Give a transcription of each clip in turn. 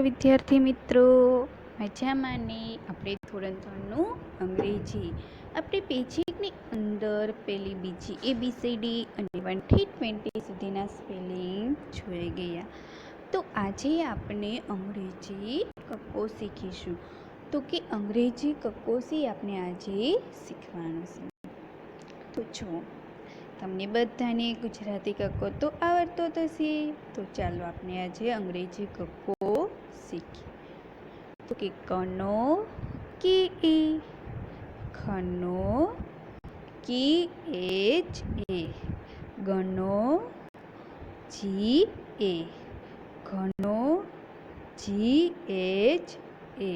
વિદ્યાર્થી મિત્રો, મજામાં ને? આપણે ધોરણ 3નું અંગ્રેજી આપણે પેજની અંદર પહેલી બીજી ABCD અને 1 થી 20 સુધીના સ્પેલિંગ જોઈ ગયા. તો આજે આપણે અંગ્રેજી કક્કો શીખીશું. તો કે અંગ્રેજી કક્કોસી આપણે આજે શીખવાનું છે. તો જો તમને બધાને ગુજરાતી કક્કો તો આવડતો જ હશે. તો ચાલો આપણે આજે અંગ્રેજી કક્કો શીખીએ. તો કે કનો કે એ, ખનો કે એચ એ, ગનો જી એ, ઘનો જી એચ એ,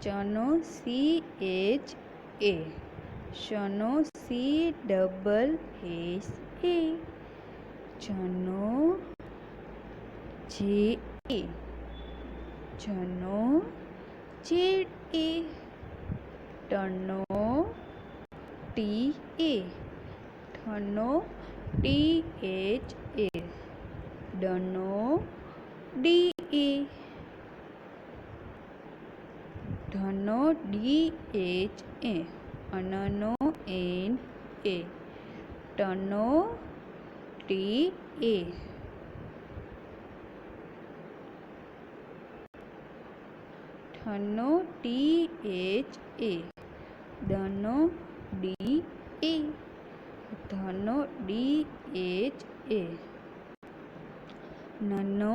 ચનો સી એચ એ, શનો સી ડબલ એસ એ, જનો જે એ, જનો જેડ એ, ટનો ટી એ, ઠનો ટી એચ એ, ડનો ડી એ, ઢનો ડી એચ એ, અનનો એન એ, ટનો ટી એ, ઠનો ટી એચ એ, દનો ડી એ, ધનો ડી એચ એ, નનો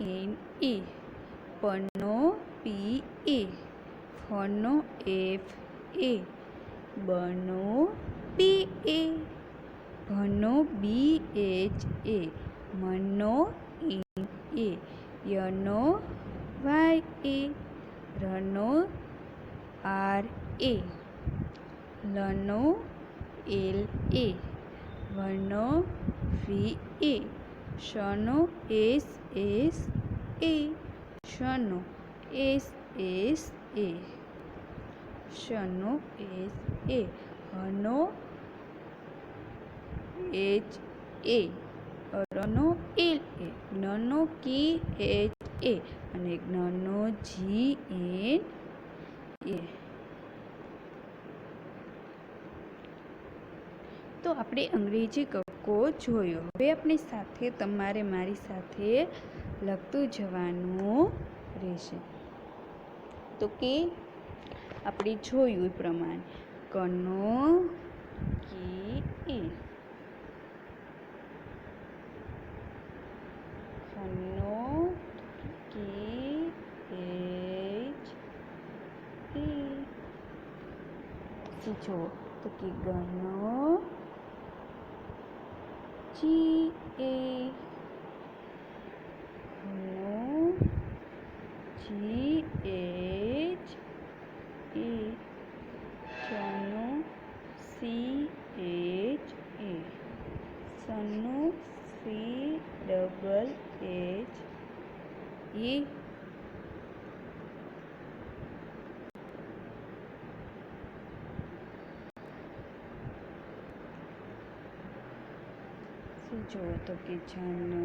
એન એ, પનો પી એ, ફનો એફ એ, બનો બી એ, ભનો બી એચ એ, મનો ઇન એ, યનો વાય એ, રનો આર એ, લનો એલ એ, વનો વી એ, શનો એસ એસ એ, શનો એસ એસ એ, શનો એસ એ, હનો એચ એ, રનો એલ એ, જ્ઞનો કે એચ એ અને જ્ઞનો જી એન એ. તો આપણે અંગ્રેજી કક્કો જોયો. હવે આપણે સાથે તમારે મારી સાથે લખતું જવાનું રહેશે. તો કે આપણે જોયું એ પ્રમાણે કનો કે એ, ખનો કે એચ એ, જો તો કે ગનો જી એ, ઘનો જી એચ એ, ચનો સી એચ એ, સનો સી ડબલ એચ એ, જો તો કે જનો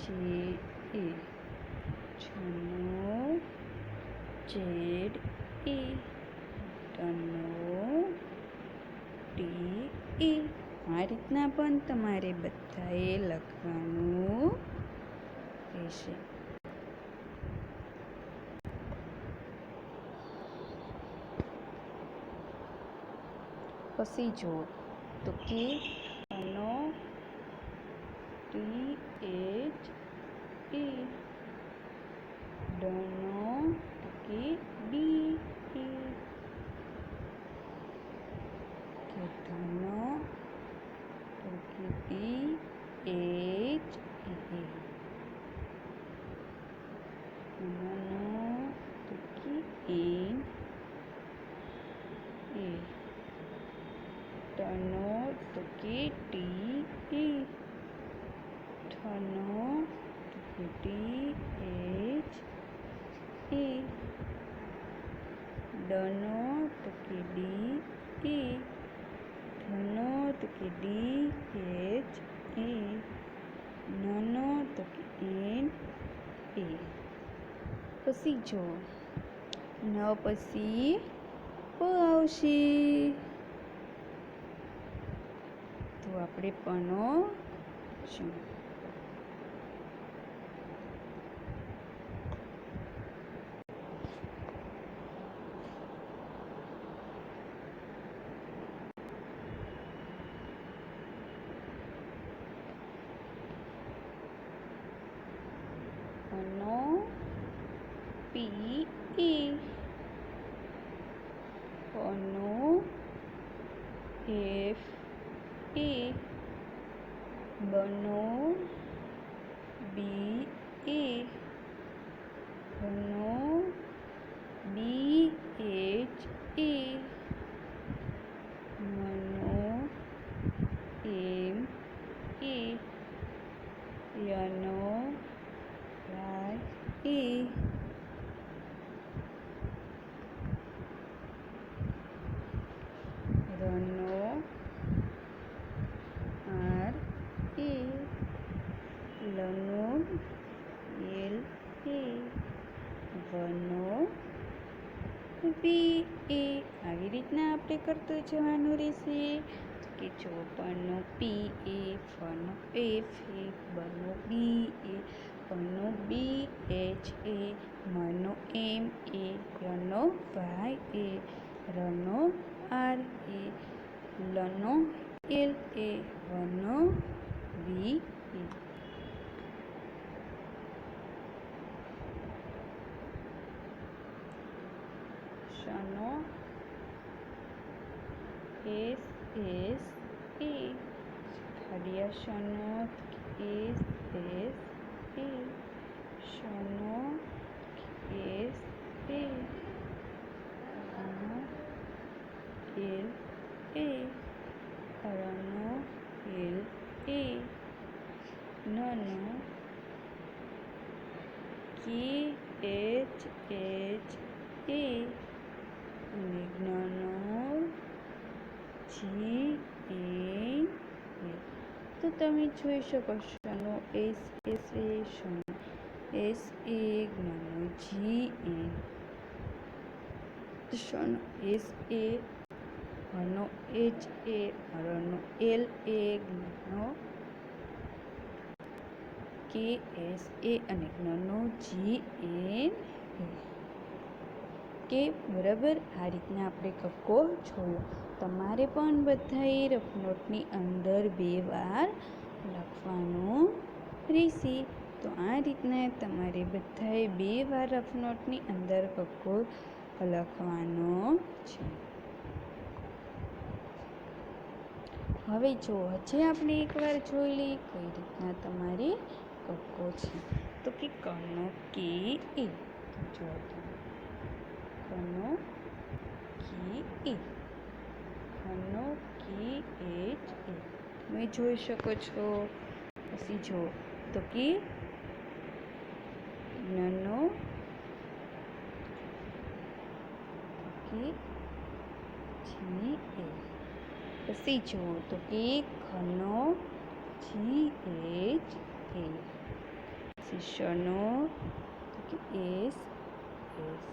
જે એ, જનો જેડ એ, ટનો ટી એ. આ રીતના પણ તમારે બધાએ લખવાનું રહેશે. પછી જો તો કે કનો ટી એચ એ, ડનો કે ડી એ, કે ધનો તો કે ડી એચ એ, મનો તો કે એન એ, ટનો તો કે ટી એ, ઠનો તો કે ટી એચ એ, ડનો તો કે ડી એ, ધનો તો કે ડી એચ એ, નનો તો કે એન એ. પછી જો ન પછી પ આવશે, તો આપણે પનો શું? પનો પી એ, પનો એફ એ, બનો બી એ, બનો બી એચ એ, મનો એમ એ, યનો વાય એ, રનો આર એ, લનો એલ એ, વનો વી એ. આવી રીતના આપણે કરતું જવાનું રહેશે કે જો પનો પી એ, ફનો એફ એ, બનો B A, પનો B H A, મનો એમ એ, યનો વાય એ, રનો આર એ, લનો એલ એ, વનો વી એ. શનો એસ એસ એ, ખાડિયા શનો એસ એસ એ, શનો એસ એ, રનો એલ એ, રનો એલ એ, નનો કે એચ એચ એ, અને જ્ઞનો જી એન એ. તો તમે જોઈ શકો શનો એસ એસ એ, શનો એસ એ, જ્ઞનો જી એન, શનો એસ એ, રનો એચ એ, રનો એલ એ, જ્ઞનો કે એસ એ, અને જ્ઞનો જી એન એ. કે બરાબર આ રીતના આપણે કક્કો જોયો. તમારે પણ બધાએ રફ નોટની અંદર 2 વાર લખવાનું રહેશે. તો આ રીતના તમારે બધાએ 2 વાર રફ નોટની અંદર કક્કો લખવાનો છે. હવે જો હજી આપણે એકવાર જોઈ લઈએ કઈ રીતના તમારે કક્કો છે. તો કે કનો કે એ, જો કનો કે એ, કનો કે એચ એ, તમે જોઈ શકો છો. પછી જો તો કે જ્ઞનો કે જી એ, પછી જો તો કે ઘનો જી એચ એ, પછી શનો તો કે એસ એસ,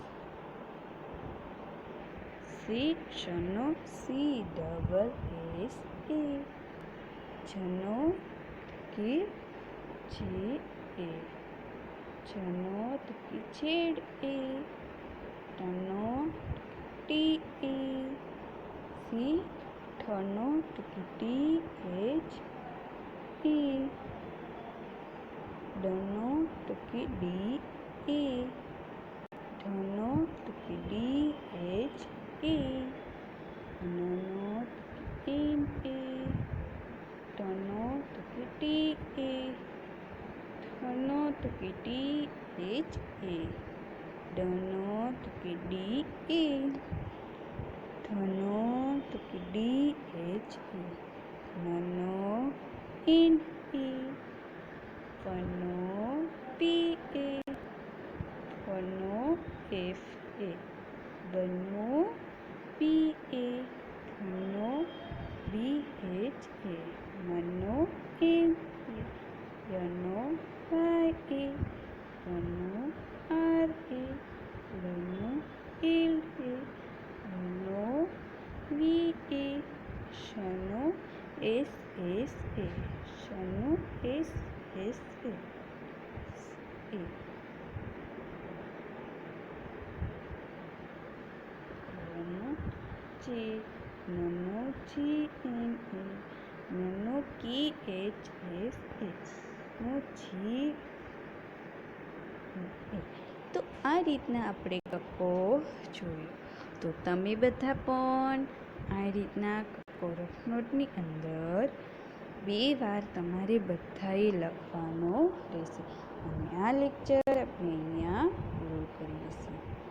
સી શનો સી ડબલ એસ એ, જનો કે જે એ, જનો તો કે જેડ એ, ટનો ટી એ, સી ઠનો તો કે ટી એચ એ, ડનો તો કે ડી એ, ઢનો તો કે ડી એચ એ, નનો તો કે એન એ, ટનો તો કે ટી એ, થનો તો કે ટી એચ એ, ડનો તો કે ડી એ, ધનો તો કે ડી એચ એ, નનો એન એ, ફનો પી એ, ફનો એફ એ, બનો B A, ધનો B H A, મનો એમ એ, યનો જે, નનો જી એન એ, નનો કે એચ એસ એચ, નો જી એ. તો આ રીતના આપણે કક્કો જોયો. તો તમે બધા પણ આ રીતના કક્કો રફ નોટની અંદર 2 વાર તમારે બધાએ લખવાનો રહેશે. અને આ લેક્ચર આપણે અહીંયા પૂરું કરીએ છીએ.